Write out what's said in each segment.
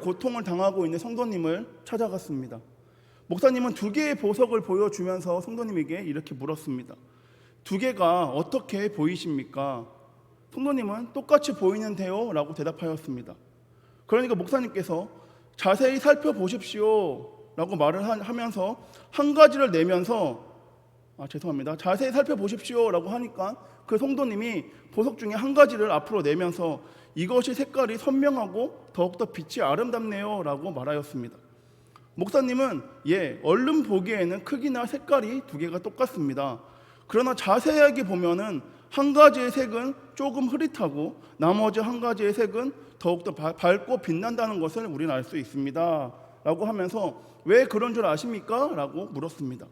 고통을 당하고 있는 성도님을 찾아갔습니다. 목사님은 2개의 보석을 보여주면서 성도님에게 이렇게 물었습니다. 2개가 어떻게 보이십니까? 성도님은 똑같이 보이는데요 라고 대답하였습니다. 그러니까 목사님께서 자세히 살펴보십시오 라고 말을 하면서 한 가지를 내면서 자세히 살펴보십시오 라고 하니까 그 성도님이 보석 중에 한 가지를 앞으로 내면서 이것이 색깔이 선명하고 더욱더 빛이 아름답네요 라고 말하였습니다. 목사님은 얼른 보기에는 크기나 색깔이 2개가 똑같습니다. 그러나 자세하게 보면은 한 가지의 색은 조금 흐릿하고 나머지 한 가지의 색은 더욱더 밝고 빛난다는 것을 우리는 알 수 있습니다 라고 하면서 왜 그런 줄 아십니까? 라고 물었습니다.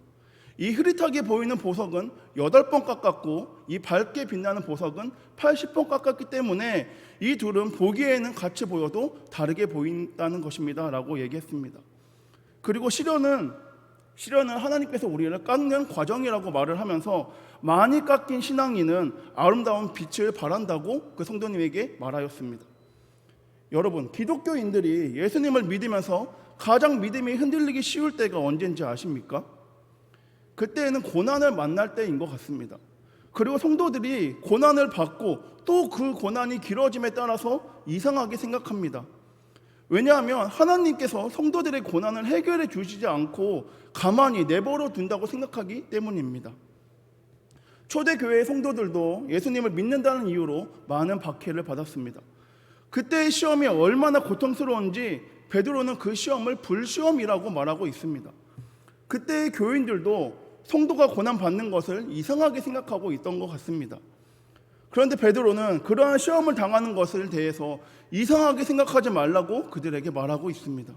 이 흐릿하게 보이는 보석은 8번 깎았고 이 밝게 빛나는 보석은 80번 깎았기 때문에 이 둘은 보기에는 같이 보여도 다르게 보인다는 것입니다 라고 얘기했습니다. 그리고 시련은 하나님께서 우리를 깎는 과정이라고 말을 하면서 많이 깎인 신앙인은 아름다운 빛을 발한다고 그 성도님에게 말하였습니다. 여러분, 기독교인들이 예수님을 믿으면서 가장 믿음이 흔들리기 쉬울 때가 언제인지 아십니까? 그때에는 고난을 만날 때인 것 같습니다. 그리고 성도들이 고난을 받고 또 그 고난이 길어짐에 따라서 이상하게 생각합니다. 왜냐하면 하나님께서 성도들의 고난을 해결해 주시지 않고 가만히 내버려 둔다고 생각하기 때문입니다. 초대교회의 성도들도 예수님을 믿는다는 이유로 많은 박해를 받았습니다. 그때의 시험이 얼마나 고통스러운지 베드로는 그 시험을 불시험이라고 말하고 있습니다. 그때의 교인들도 성도가 고난받는 것을 이상하게 생각하고 있던 것 같습니다. 그런데 베드로는 그러한 시험을 당하는 것에 대해서 이상하게 생각하지 말라고 그들에게 말하고 있습니다.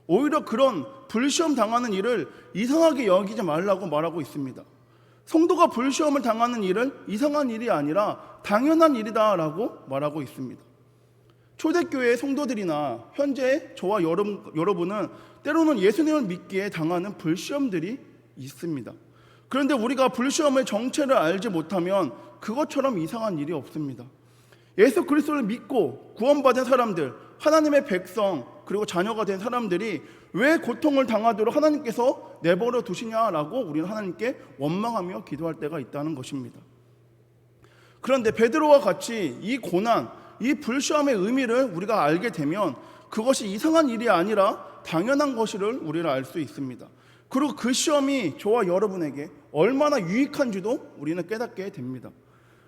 오히려 그런 불시험 당하는 일을 이상하게 여기지 말라고 말하고 있습니다. 성도가 불시험을 당하는 일은 이상한 일이 아니라 당연한 일이다라고 말하고 있습니다. 초대교회의 성도들이나 현재 저와 여러분은 때로는 예수님을 믿기에 당하는 불시험들이 있습니다. 그런데 우리가 불시험의 정체를 알지 못하면 그것처럼 이상한 일이 없습니다. 예수 그리스도를 믿고 구원받은 사람들, 하나님의 백성, 그리고 자녀가 된 사람들이 왜 고통을 당하도록 하나님께서 내버려 두시냐라고 우리는 하나님께 원망하며 기도할 때가 있다는 것입니다. 그런데 베드로와 같이 이 고난, 이 불시험의 의미를 우리가 알게 되면 그것이 이상한 일이 아니라 당연한 것을 우리는 알 수 있습니다. 그리고 그 시험이 저와 여러분에게 얼마나 유익한지도 우리는 깨닫게 됩니다.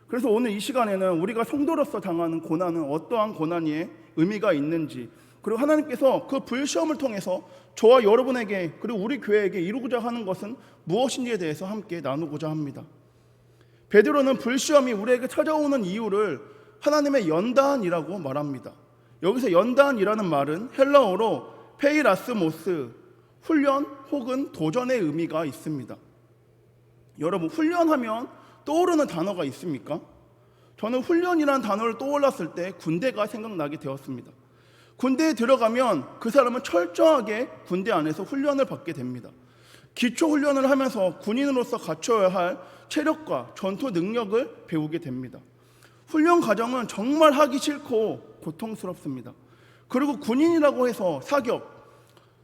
그래서 오늘 이 시간에는 우리가 성도로서 당하는 고난은 어떠한 고난의 의미가 있는지, 그리고 하나님께서 그 불시험을 통해서 저와 여러분에게 그리고 우리 교회에게 이루고자 하는 것은 무엇인지에 대해서 함께 나누고자 합니다. 베드로는 불시험이 우리에게 찾아오는 이유를 하나님의 연단이라고 말합니다. 여기서 연단이라는 말은 헬라어로 페이라스모스, 훈련 혹은 도전의 의미가 있습니다. 여러분, 훈련하면 떠오르는 단어가 있습니까? 저는 훈련이라는 단어를 떠올랐을 때 군대가 생각나게 되었습니다. 군대에 들어가면 그 사람은 철저하게 군대 안에서 훈련을 받게 됩니다. 기초 훈련을 하면서 군인으로서 갖춰야 할 체력과 전투 능력을 배우게 됩니다. 훈련 과정은 정말 하기 싫고 고통스럽습니다. 그리고 군인이라고 해서 사격,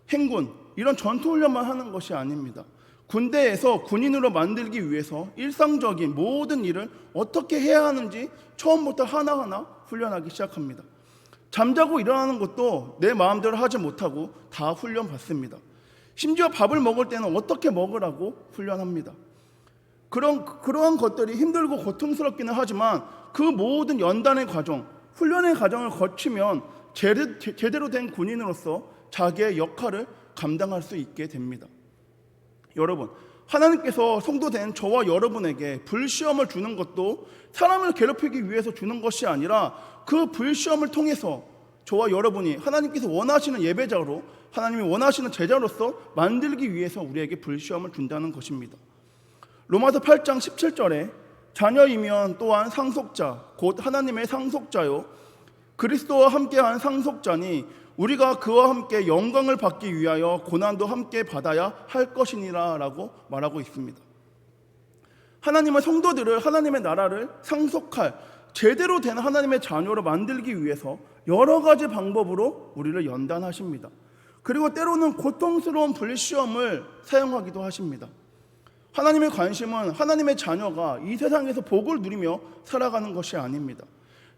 행군, 이런 전투 훈련만 하는 것이 아닙니다. 군대에서 군인으로 만들기 위해서 일상적인 모든 일을 어떻게 해야 하는지 처음부터 하나하나 훈련하기 시작합니다. 잠자고 일어나는 것도 내 마음대로 하지 못하고 다 훈련받습니다. 심지어 밥을 먹을 때는 어떻게 먹으라고 훈련합니다. 그러한 것들이 힘들고 고통스럽기는 하지만 그 모든 연단의 과정, 훈련의 과정을 거치면 제대로 된 군인으로서 자기의 역할을 감당할 수 있게 됩니다. 여러분, 하나님께서 성도된 저와 여러분에게 불시험을 주는 것도 사람을 괴롭히기 위해서 주는 것이 아니라 그 불시험을 통해서 저와 여러분이 하나님께서 원하시는 예배자로, 하나님이 원하시는 제자로서 만들기 위해서 우리에게 불시험을 준다는 것입니다. 로마서 8장 17절에 자녀이면 또한 상속자, 곧 하나님의 상속자요 그리스도와 함께한 상속자니 우리가 그와 함께 영광을 받기 위하여 고난도 함께 받아야 할 것이니라 라고 말하고 있습니다. 하나님은 성도들을, 하나님의 나라를 상속할, 제대로 된 하나님의 자녀로 만들기 위해서 여러 가지 방법으로 우리를 연단하십니다. 그리고 때로는 고통스러운 불시험을 사용하기도 하십니다. 하나님의 관심은 하나님의 자녀가 이 세상에서 복을 누리며 살아가는 것이 아닙니다.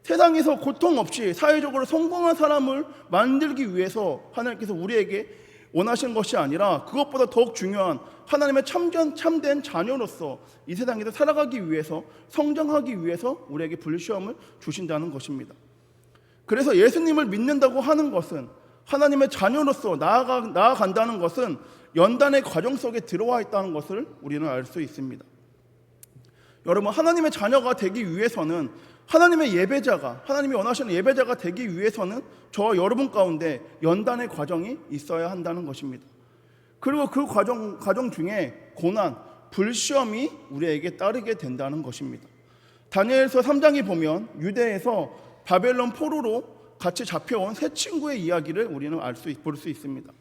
세상에서 고통 없이 사회적으로 성공한 사람을 만들기 위해서 하나님께서 우리에게 원하시는 것이 아니라, 그것보다 더욱 중요한 하나님의 참된 자녀로서 이 세상에서 살아가기 위해서, 성장하기 위해서 우리에게 불시험을 주신다는 것입니다. 그래서 예수님을 믿는다고 하는 것은, 하나님의 자녀로서 나아간다는 것은 연단의 과정 속에 들어와 있다는 것을 우리는 알 수 있습니다. 여러분, 하나님의 자녀가 되기 위해서는, 하나님의 예배자가, 하나님이 원하시는 예배자가 되기 위해서는 저와 여러분 가운데 연단의 과정이 있어야 한다는 것입니다. 그리고 그 과정 중에 고난, 불시험이 우리에게 따르게 된다는 것입니다. 다니엘서 3장에 보면 유대에서 바벨론 포로로 같이 잡혀온 세 친구의 이야기를 우리는 볼 수 있습니다.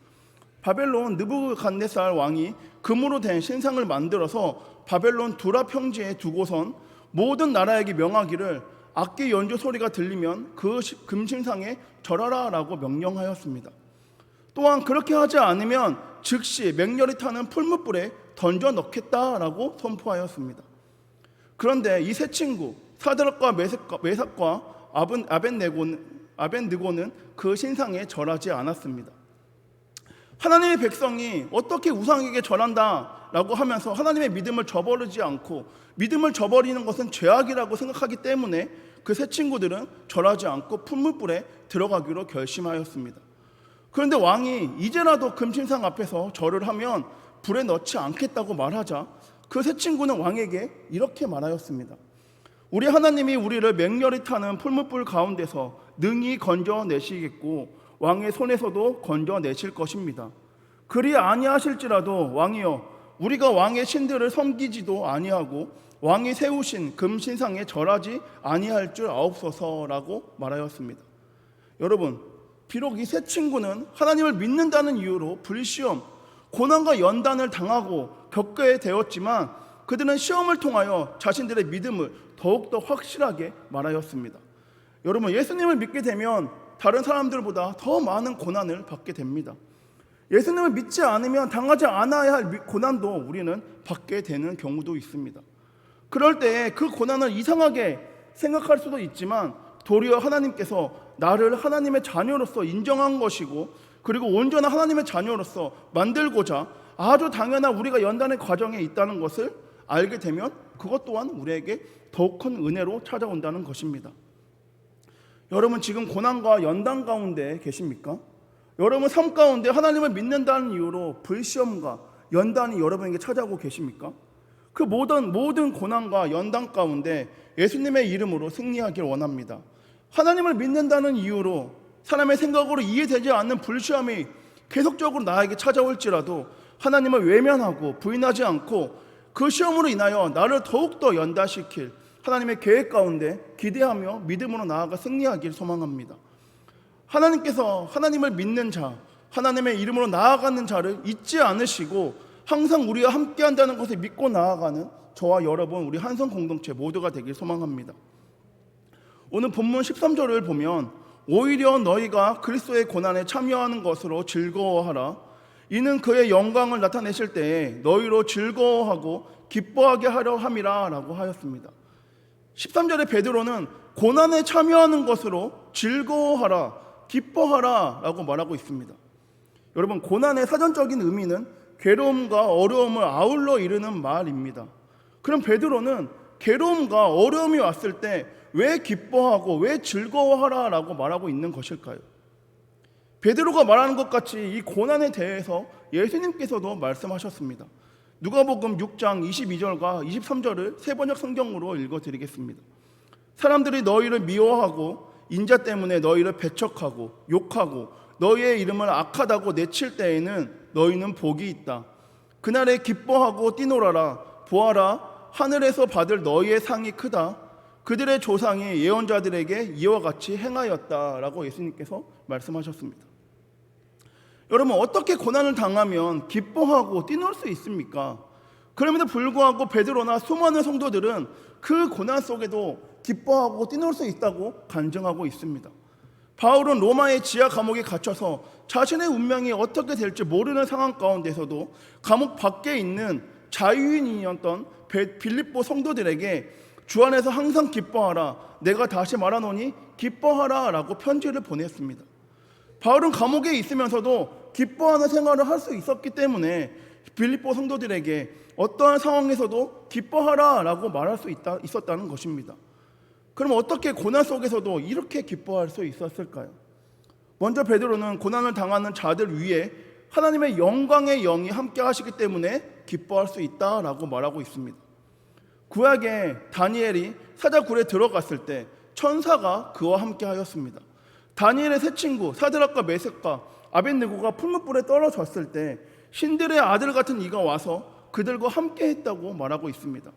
바벨론 느부갓네살 왕이 금으로 된 신상을 만들어서 바벨론 두라 평지에 두고선 모든 나라에게 명하기를 악기 연주 소리가 들리면 그 금신상에 절하라 라고 명령하였습니다. 또한 그렇게 하지 않으면 즉시 맹렬히 타는 풀무불에 던져 넣겠다라고 선포하였습니다. 그런데 이 세 친구 사드락과 메삭과 아벤느고는 그 신상에 절하지 않았습니다. 하나님의 백성이 어떻게 우상에게 절한다라고 하면서 하나님의 믿음을 저버리지 않고, 믿음을 저버리는 것은 죄악이라고 생각하기 때문에 그 세 친구들은 절하지 않고 풀무불에 들어가기로 결심하였습니다. 그런데 왕이 이제라도 금신상 앞에서 절을 하면 불에 넣지 않겠다고 말하자 그 세 친구는 왕에게 이렇게 말하였습니다. 우리 하나님이 우리를 맹렬히 타는 풀무불 가운데서 능히 건져내시겠고 왕의 손에서도 건져내실 것입니다. 그리 아니하실지라도 왕이여, 우리가 왕의 신들을 섬기지도 아니하고 왕이 세우신 금신상에 절하지 아니할 줄 아옵소서라고 말하였습니다. 여러분, 비록 이 세 친구는 하나님을 믿는다는 이유로 불시험, 고난과 연단을 당하고 겪게 되었지만 그들은 시험을 통하여 자신들의 믿음을 더욱더 확실하게 말하였습니다. 여러분, 예수님을 믿게 되면 다른 사람들보다 더 많은 고난을 받게 됩니다. 예수님을 믿지 않으면 당하지 않아야 할 고난도 우리는 받게 되는 경우도 있습니다. 그럴 때 그 고난을 이상하게 생각할 수도 있지만 도리어 하나님께서 나를 하나님의 자녀로서 인정한 것이고, 그리고 온전한 하나님의 자녀로서 만들고자 아주 당연한 우리가 연단의 과정에 있다는 것을 알게 되면 그것 또한 우리에게 더욱 큰 은혜로 찾아온다는 것입니다. 여러분, 지금 고난과 연단 가운데 계십니까? 여러분 삶 가운데 하나님을 믿는다는 이유로 불시험과 연단이 여러분에게 찾아오고 계십니까? 그 모든 고난과 연단 가운데 예수님의 이름으로 승리하길 원합니다. 하나님을 믿는다는 이유로 사람의 생각으로 이해되지 않는 불시험이 계속적으로 나에게 찾아올지라도 하나님을 외면하고 부인하지 않고 그 시험으로 인하여 나를 더욱더 연단시킬 하나님의 계획 가운데 기대하며 믿음으로 나아가 승리하길 소망합니다. 하나님께서 하나님을 믿는 자, 하나님의 이름으로 나아가는 자를 잊지 않으시고 항상 우리와 함께한다는 것을 믿고 나아가는 저와 여러분, 우리 한성 공동체 모두가 되길 소망합니다. 오늘 본문 13절을 보면 오히려 너희가 그리스도의 고난에 참여하는 것으로 즐거워하라. 이는 그의 영광을 나타내실 때에 너희로 즐거워하고 기뻐하게 하려 함이라 라고 하였습니다. 13절에 베드로는 고난에 참여하는 것으로 즐거워하라, 기뻐하라 라고 말하고 있습니다. 여러분, 고난의 사전적인 의미는 괴로움과 어려움을 아울러 이르는 말입니다. 그럼 베드로는 괴로움과 어려움이 왔을 때 왜 기뻐하고 왜 즐거워하라 라고 말하고 있는 것일까요? 베드로가 말하는 것 같이 이 고난에 대해서 예수님께서도 말씀하셨습니다. 누가복음 6장 22절과 23절을 세번역 성경으로 읽어드리겠습니다. 사람들이 너희를 미워하고 인자 때문에 너희를 배척하고 욕하고 너희의 이름을 악하다고 내칠 때에는 너희는 복이 있다. 그날에 기뻐하고 뛰놀아라. 보아라, 하늘에서 받을 너희의 상이 크다. 그들의 조상이 예언자들에게 이와 같이 행하였다라고 예수님께서 말씀하셨습니다. 여러분, 어떻게 고난을 당하면 기뻐하고 뛰놀 수 있습니까? 그럼에도 불구하고 베드로나 수많은 성도들은 그 고난 속에도 기뻐하고 뛰놀 수 있다고 간증하고 있습니다. 바울은 로마의 지하 감옥에 갇혀서 자신의 운명이 어떻게 될지 모르는 상황 가운데서도 감옥 밖에 있는 자유인이었던 빌립보 성도들에게 주 안에서 항상 기뻐하라, 내가 다시 말하노니 기뻐하라 라고 편지를 보냈습니다. 바울은 감옥에 있으면서도 기뻐하는 생활을 할 수 있었기 때문에 빌립보 성도들에게 어떠한 상황에서도 기뻐하라 라고 말할 수 있었다는 것입니다. 그럼 어떻게 고난 속에서도 이렇게 기뻐할 수 있었을까요? 먼저 베드로는 고난을 당하는 자들 위에 하나님의 영광의 영이 함께 하시기 때문에 기뻐할 수 있다라고 말하고 있습니다. 구약에 다니엘이 사자굴에 들어갔을 때 천사가 그와 함께 하였습니다. 다니엘의 세 친구 사드락과 메섹과 아벳느고가 풀무불에 떨어졌을 때 신들의 아들 같은 이가 와서 그들과 함께 했다고 말하고 있습니다.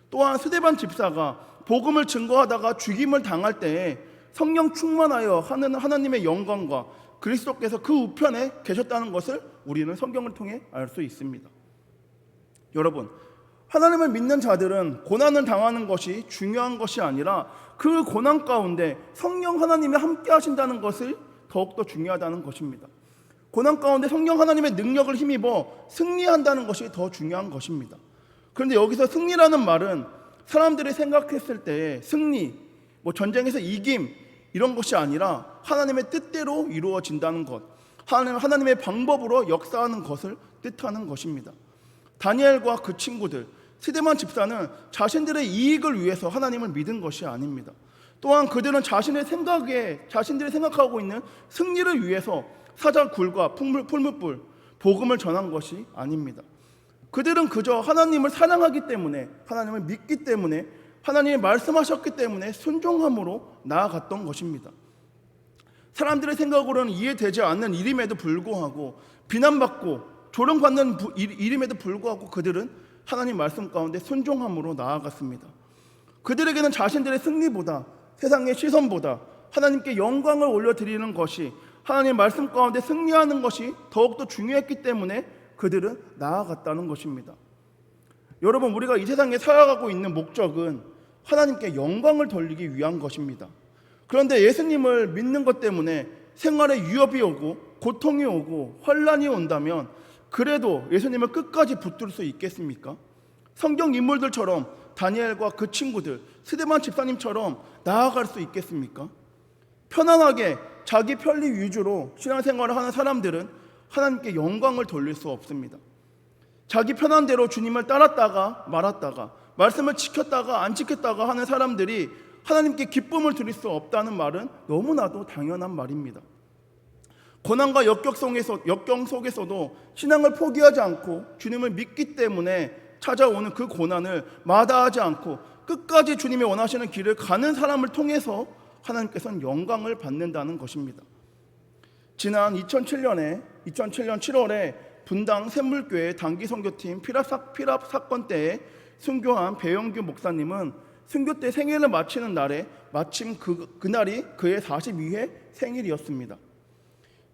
또한 스데반 집사가 복음을 증거하다가 죽임을 당할 때에 성령 충만하여 하는 하나님의 영광과 그리스도께서 그 우편에 계셨다는 것을 우리는 성경을 통해 알 수 있습니다. 여러분, 하나님을 믿는 자들은 고난을 당하는 것이 중요한 것이 아니라 그 고난 가운데 성령 하나님이 함께 하신다는 것을 더욱더 중요하다는 것입니다. 고난 가운데 성령 하나님의 능력을 힘입어 승리한다는 것이 더 중요한 것입니다. 그런데 여기서 승리라는 말은 사람들이 생각했을 때 승리, 전쟁에서 이김 이런 것이 아니라 하나님의 뜻대로 이루어진다는 것, 하나님의 방법으로 역사하는 것을 뜻하는 것입니다. 다니엘과 그 친구들, 스데반 집사는 자신들의 이익을 위해서 하나님을 믿은 것이 아닙니다. 또한 그들은 자신들이 생각하고 있는 승리를 위해서 사자굴과 풀무불, 복음을 전한 것이 아닙니다. 그들은 그저 하나님을 사랑하기 때문에, 하나님을 믿기 때문에, 하나님이 말씀하셨기 때문에 순종함으로 나아갔던 것입니다. 사람들의 생각으로는 이해되지 않는 일임에도 불구하고, 비난받고 조롱받는 일임에도 불구하고 그들은 하나님 말씀 가운데 순종함으로 나아갔습니다. 그들에게는 자신들의 승리보다, 세상의 시선보다 하나님께 영광을 올려드리는 것이, 하나님 말씀 가운데 승리하는 것이 더욱더 중요했기 때문에 그들은 나아갔다는 것입니다. 여러분, 우리가 이 세상에 살아가고 있는 목적은 하나님께 영광을 돌리기 위한 것입니다. 그런데 예수님을 믿는 것 때문에 생활에 위협이 오고 고통이 오고 환난이 온다면 그래도 예수님을 끝까지 붙들 수 있겠습니까? 성경 인물들처럼 다니엘과 그 친구들, 스데반 집사님처럼 나아갈 수 있겠습니까? 편안하게 자기 편리 위주로 신앙생활을 하는 사람들은 하나님께 영광을 돌릴 수 없습니다. 자기 편한 대로 주님을 따랐다가 말았다가, 말씀을 지켰다가 안 지켰다가 하는 사람들이 하나님께 기쁨을 드릴 수 없다는 말은 너무나도 당연한 말입니다. 고난과 역경 속에서도 신앙을 포기하지 않고 주님을 믿기 때문에 찾아오는 그 고난을 마다하지 않고 끝까지 주님이 원하시는 길을 가는 사람을 통해서 하나님께서는 영광을 받는다는 것입니다. 지난 2007년 7월에 분당 샘물교회 단기선교팀 피랍 사건 때에 순교한 배영규 목사님은 순교 때 생일을 마치는 날에 마침 그날이 그의 42회 생일이었습니다.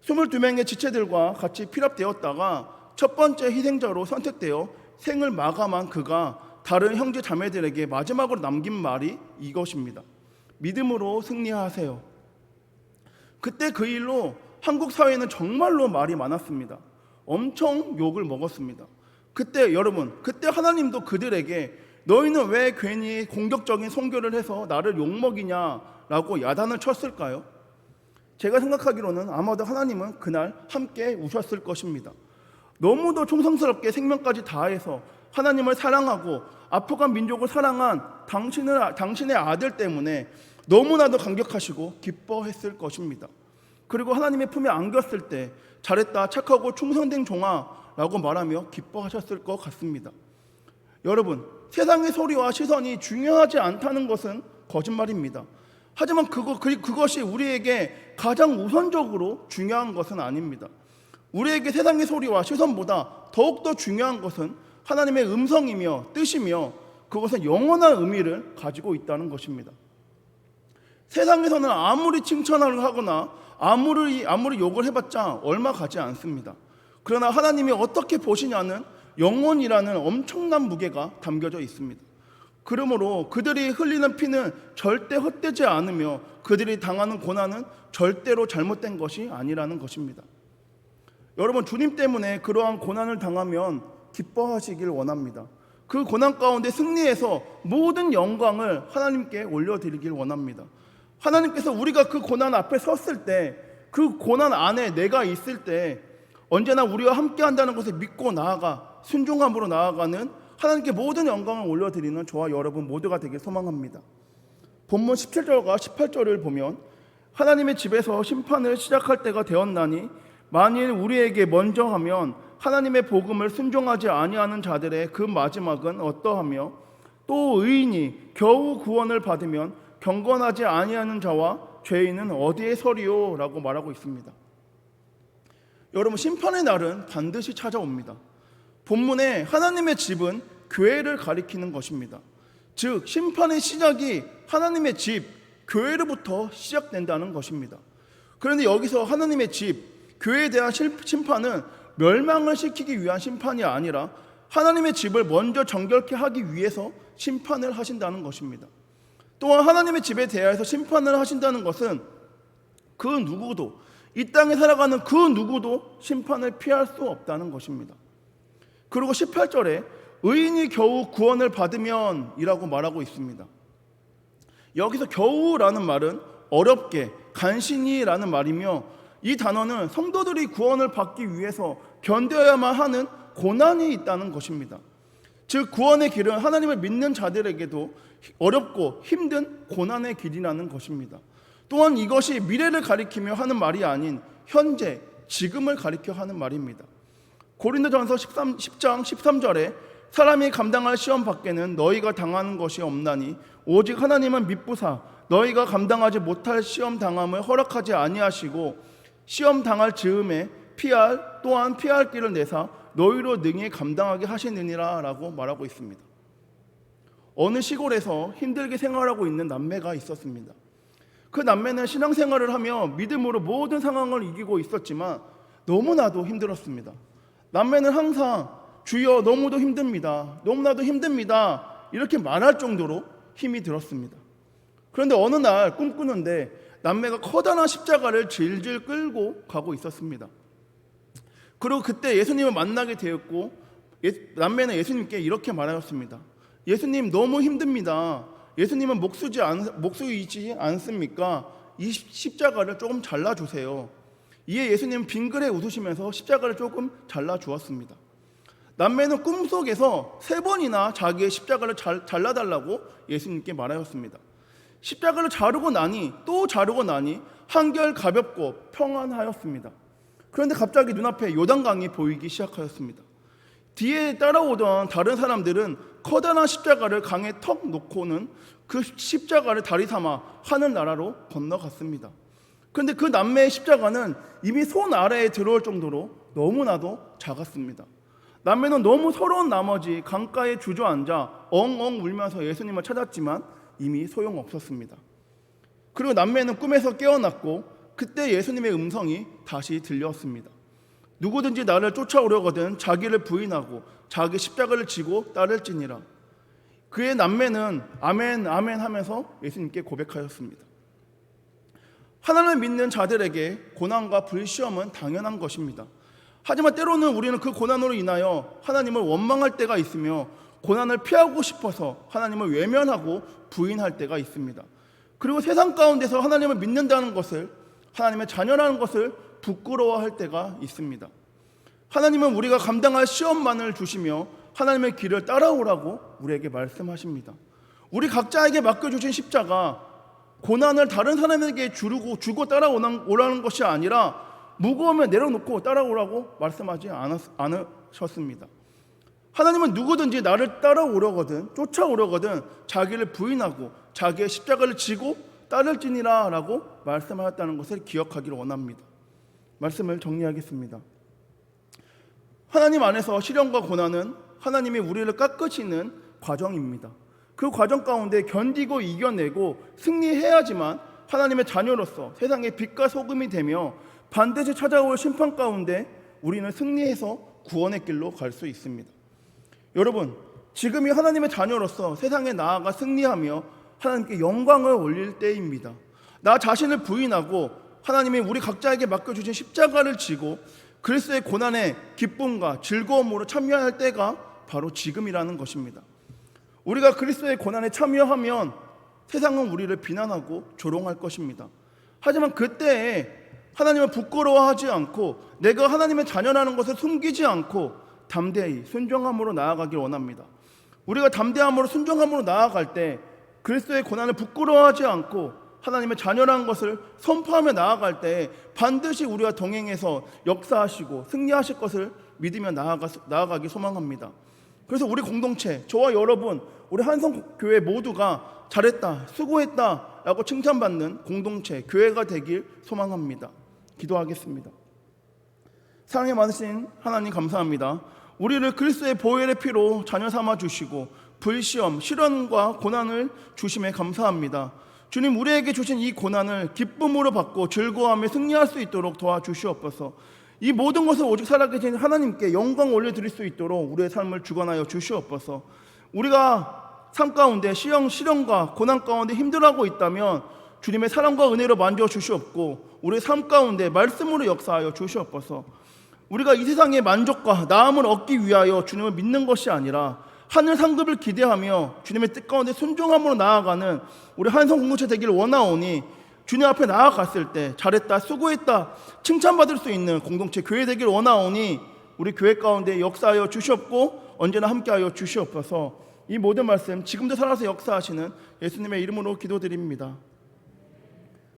22명의 지체들과 같이 피랍되었다가 첫 번째 희생자로 선택되어 생을 마감한 그가 다른 형제 자매들에게 마지막으로 남긴 말이 이것입니다. 믿음으로 승리하세요. 그때 그 일로 한국 사회는 정말로 말이 많았습니다. 엄청 욕을 먹었습니다. 그때 하나님도 그들에게 너희는 왜 괜히 공격적인 선교를 해서 나를 욕먹이냐라고 야단을 쳤을까요? 제가 생각하기로는 아마도 하나님은 그날 함께 우셨을 것입니다. 너무도 충성스럽게 생명까지 다해서 하나님을 사랑하고 아프간 민족을 사랑한 당신의 아들 때문에 너무나도 감격하시고 기뻐했을 것입니다. 그리고 하나님의 품에 안겼을 때 잘했다, 착하고 충성된 종아라고 말하며 기뻐하셨을 것 같습니다. 여러분, 세상의 소리와 시선이 중요하지 않다는 것은 거짓말입니다. 하지만 그것이 우리에게 가장 우선적으로 중요한 것은 아닙니다. 우리에게 세상의 소리와 시선보다 더욱더 중요한 것은 하나님의 음성이며 뜻이며 그것은 영원한 의미를 가지고 있다는 것입니다. 세상에서는 아무리 칭찬을 하거나 아무리 욕을 해봤자 얼마 가지 않습니다. 그러나 하나님이 어떻게 보시냐는 영원이라는 엄청난 무게가 담겨져 있습니다. 그러므로 그들이 흘리는 피는 절대 헛되지 않으며 그들이 당하는 고난은 절대로 잘못된 것이 아니라는 것입니다. 여러분, 주님 때문에 그러한 고난을 당하면 기뻐하시길 원합니다. 그 고난 가운데 승리해서 모든 영광을 하나님께 올려드리길 원합니다. 하나님께서 우리가 그 고난 앞에 섰을 때, 그 고난 안에 내가 있을 때 언제나 우리와 함께 한다는 것을 믿고 나아가 순종함으로 나아가는 하나님께 모든 영광을 올려드리는 저와 여러분 모두가 되길 소망합니다. 본문 17절과 18절을 보면 하나님의 집에서 심판을 시작할 때가 되었나니 만일 우리에게 먼저 하면 하나님의 복음을 순종하지 아니하는 자들의 그 마지막은 어떠하며 또 의인이 겨우 구원을 받으면 경건하지 아니하는 자와 죄인은 어디에 서리요? 라고 말하고 있습니다. 여러분, 심판의 날은 반드시 찾아옵니다. 본문에 하나님의 집은 교회를 가리키는 것입니다. 즉 심판의 시작이 하나님의 집, 교회로부터 시작된다는 것입니다. 그런데 여기서 하나님의 집, 교회에 대한 심판은 멸망을 시키기 위한 심판이 아니라 하나님의 집을 먼저 정결케 하기 위해서 심판을 하신다는 것입니다. 또한 하나님의 집에 대하여서 심판을 하신다는 것은 그 누구도, 이 땅에 살아가는 그 누구도 심판을 피할 수 없다는 것입니다. 그리고 18절에 의인이 겨우 구원을 받으면 이라고 말하고 있습니다. 여기서 겨우라는 말은 어렵게, 간신히 라는 말이며, 이 단어는 성도들이 구원을 받기 위해서 견뎌야만 하는 고난이 있다는 것입니다. 즉 구원의 길은 하나님을 믿는 자들에게도 어렵고 힘든 고난의 길이라는 것입니다. 또한 이것이 미래를 가리키며 하는 말이 아닌 현재, 지금을 가리켜 하는 말입니다. 고린도전서 10장 13절에 사람이 감당할 시험 밖에는 너희가 당하는 것이 없나니 오직 하나님은 미쁘사 너희가 감당하지 못할 시험 당함을 허락하지 아니하시고 시험 당할 즈음에 또한 피할 길을 내사 너희로 능히 감당하게 하시느니라 라고 말하고 있습니다. 어느 시골에서 힘들게 생활하고 있는 남매가 있었습니다. 그 남매는 신앙생활을 하며 믿음으로 모든 상황을 이기고 있었지만 너무나도 힘들었습니다. 남매는 항상 주여 너무도 힘듭니다, 너무나도 힘듭니다 이렇게 말할 정도로 힘이 들었습니다. 그런데 어느 날 꿈꾸는데 남매가 커다란 십자가를 질질 끌고 가고 있었습니다. 그리고 그때 예수님을 만나게 되었고 남매는 예수님께 이렇게 말하였습니다. 예수님 너무 힘듭니다. 예수님은 목수이지 않습니까? 이 십자가를 조금 잘라주세요. 이에 예수님은 빙그레 웃으시면서 십자가를 조금 잘라주었습니다. 남매는 꿈속에서 3번이나 자기의 십자가를 잘라달라고 예수님께 말하였습니다. 십자가를 자르고 나니 또 자르고 나니 한결 가볍고 평안하였습니다. 그런데 갑자기 눈앞에 요단강이 보이기 시작하였습니다. 뒤에 따라오던 다른 사람들은 커다란 십자가를 강에 턱 놓고는 그 십자가를 다리 삼아 하늘나라로 건너갔습니다. 그런데 그 남매의 십자가는 이미 손 아래에 들어올 정도로 너무나도 작았습니다. 남매는 너무 서러운 나머지 강가에 주저앉아 엉엉 울면서 예수님을 찾았지만 이미 소용없었습니다. 그리고 남매는 꿈에서 깨어났고 그때 예수님의 음성이 다시 들렸습니다. 누구든지 나를 쫓아오려거든 자기를 부인하고 자기 십자가를 지고 따를지니라. 그의 남매는 아멘 아멘 하면서 예수님께 고백하였습니다. 하나님을 믿는 자들에게 고난과 불시험은 당연한 것입니다. 하지만 때로는 우리는 그 고난으로 인하여 하나님을 원망할 때가 있으며 고난을 피하고 싶어서 하나님을 외면하고 부인할 때가 있습니다. 그리고 세상 가운데서 하나님을 믿는다는 것을, 하나님의 자녀라는 것을 부끄러워할 때가 있습니다. 하나님은 우리가 감당할 시험만을 주시며 하나님의 길을 따라오라고 우리에게 말씀하십니다. 우리 각자에게 맡겨주신 십자가, 고난을 다른 사람에게 주고 따라오라는 것이 아니라 무거우면 내려놓고 따라오라고 말씀하지 않으셨습니다. 하나님은 누구든지 나를 따라오려거든, 쫓아오려거든 자기를 부인하고 자기의 십자가를 지고 따를지니라 라고 말씀하였다는 것을 기억하기를 원합니다. 말씀을 정리하겠습니다. 하나님 안에서 시련과 고난은 하나님이 우리를 깎으시는 과정입니다. 그 과정 가운데 견디고 이겨내고 승리해야지만 하나님의 자녀로서 세상의 빛과 소금이 되며 반드시 찾아올 심판 가운데 우리는 승리해서 구원의 길로 갈 수 있습니다. 여러분, 지금이 하나님의 자녀로서 세상에 나아가 승리하며 하나님께 영광을 올릴 때입니다. 나 자신을 부인하고 하나님이 우리 각자에게 맡겨주신 십자가를 지고 그리스도의 고난에 기쁨과 즐거움으로 참여할 때가 바로 지금이라는 것입니다. 우리가 그리스도의 고난에 참여하면 세상은 우리를 비난하고 조롱할 것입니다. 하지만 그때에 하나님을 부끄러워하지 않고 내가 하나님의 자녀라는 것을 숨기지 않고 담대히 순종함으로 나아가길 원합니다. 우리가 담대함으로 순종함으로 나아갈 때 그리스도의 고난을 부끄러워하지 않고 하나님의 자녀라는 것을 선포하며 나아갈 때 반드시 우리와 동행해서 역사하시고 승리하실 것을 믿으며 나아가기 소망합니다. 그래서 우리 공동체, 저와 여러분, 우리 한성교회 모두가 잘했다, 수고했다 라고 칭찬받는 공동체, 교회가 되길 소망합니다. 기도하겠습니다. 사랑에 많으신 하나님 감사합니다. 우리를 그리스도의 보혈의 피로 자녀 삼아 주시고 불시험, 시련과 고난을 주심에 감사합니다. 주님, 우리에게 주신 이 고난을 기쁨으로 받고 즐거워하며 승리할 수 있도록 도와주시옵소서. 이 모든 것을 오직 살아계신 하나님께 영광 올려드릴 수 있도록 우리의 삶을 주관하여 주시옵소서. 우리가 삶 가운데 시련과 고난 가운데 힘들어하고 있다면 주님의 사랑과 은혜로 만져 주시옵고 우리의 삶 가운데 말씀으로 역사하여 주시옵소서. 우리가 이 세상의 만족과 나음을 얻기 위하여 주님을 믿는 것이 아니라 하늘 상급을 기대하며 주님의 뜻 가운데 순종함으로 나아가는 우리 한성 공동체 되기를 원하오니 주님 앞에 나아갔을 때 잘했다, 수고했다 칭찬받을 수 있는 공동체 교회 되기를 원하오니 우리 교회 가운데 역사하여 주시옵고 언제나 함께하여 주시옵소서. 이 모든 말씀 지금도 살아서 역사하시는 예수님의 이름으로 기도드립니다.